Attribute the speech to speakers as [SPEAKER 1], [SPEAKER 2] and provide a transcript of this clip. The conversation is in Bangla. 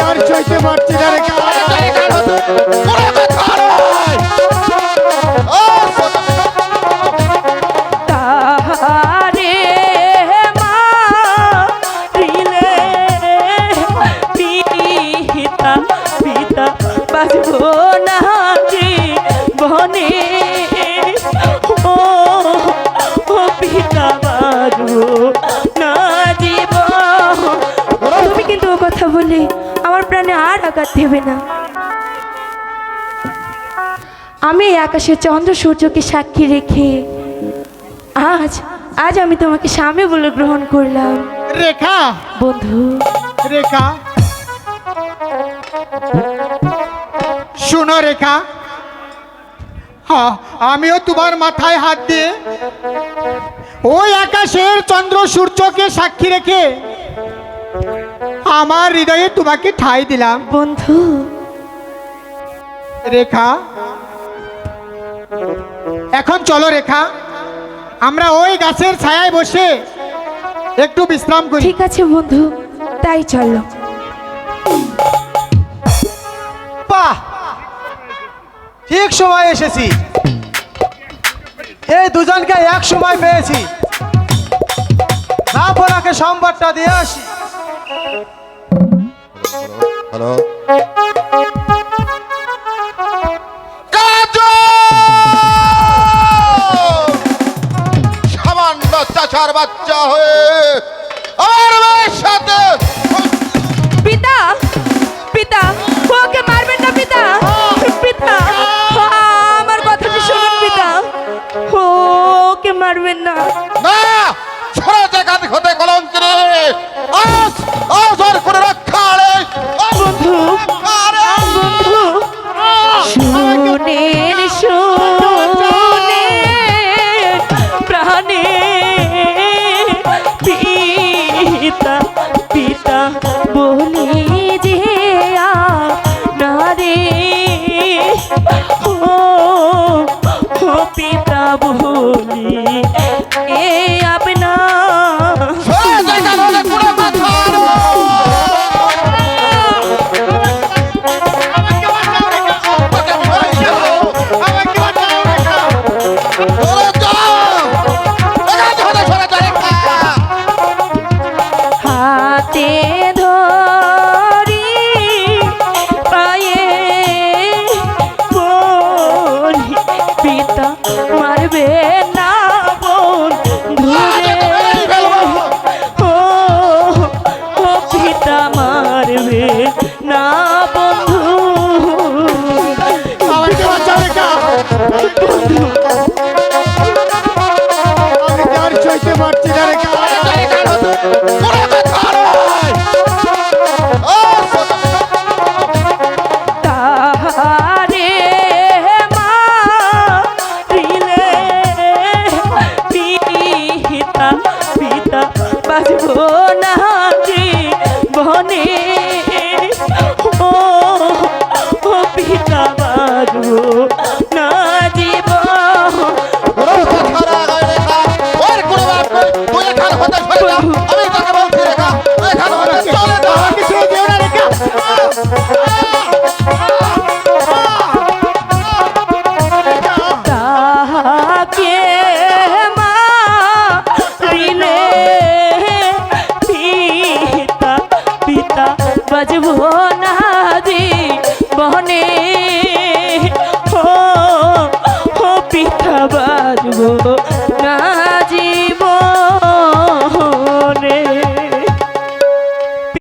[SPEAKER 1] আর সইতে পারছি না রেখা।
[SPEAKER 2] তাহারে মারিলে পিতা পিতা বাঁচবো না জীবনে, ও পিতা বাঁচবো না জীবন। তুমি কিন্তু ও কথা বলে আমার প্রাণে আর আঘাত দেবে না। আমি এই আকাশের চন্দ্র সূর্যকে সাক্ষী রেখে আজ আজ আমি তোমাকে স্বামী বলে গ্রহণ করলাম
[SPEAKER 1] রেখা,
[SPEAKER 2] বন্ধু।
[SPEAKER 1] রেখা শুনো রেখা, হ্যাঁ আমিও তোমার মাথায় হাত দিয়ে ওই আকাশের চন্দ্র সূর্যকে সাক্ষী রেখে আমার হৃদয়ে তোমাকে ঠাঁই দিলাম
[SPEAKER 2] বন্ধু।
[SPEAKER 1] রেখা এখন চলো রেখা, আমরা ওই গাছের ছায়ায় বসে একটু বিশ্রাম করি।
[SPEAKER 2] ঠিক আছে বন্ধু, তাই চলো।
[SPEAKER 3] বাহ, ঠিক সময় এসেছি। এই দুজনকে এক সময় পেয়েছি। না পড়াকে সম্বাদটা দিয়ে আসি।
[SPEAKER 4] হ্যালো, সামান্য চাচার বাচ্চা হয়ে আমার মায়ের সাথে
[SPEAKER 2] পিতা পিতা, ওকে মারবেন না পিতা। পিতা আমার কথাটা শুনুন পিতা, ওকে মারবেন না।
[SPEAKER 4] না ছড়া জায়গা হতে কলঙ্কিনী আজ আজ আর করে রক্ষা নেই।
[SPEAKER 2] বন্ধু বন্ধু, শুনেন শুনে প্রাণে পিতা পিতা বলি যে না রে, ও পিতা বলি এ আপনা
[SPEAKER 4] ছড়া জায়গা হলে পুরো মাথা
[SPEAKER 2] হাতে ধরি পায়ে বলি পিতা মারবে না বোন ধরে, ও পিতা মারবে না বন্ধু।
[SPEAKER 1] আমাকে বাঁচাও রেখা, আমি আর সইতে পারছি না রেখা।
[SPEAKER 2] তাহারে মারিলে পিতা পিতা বাঁচবো না জীবনে, ও পিতা বাঁচবো না জীবন।
[SPEAKER 1] আমাকে ছেড়ে দিও না রেখা।
[SPEAKER 2] তাহাকে মারিলে পিতা পিতা বাজবো না জীবনে, ও পিতা বাজবো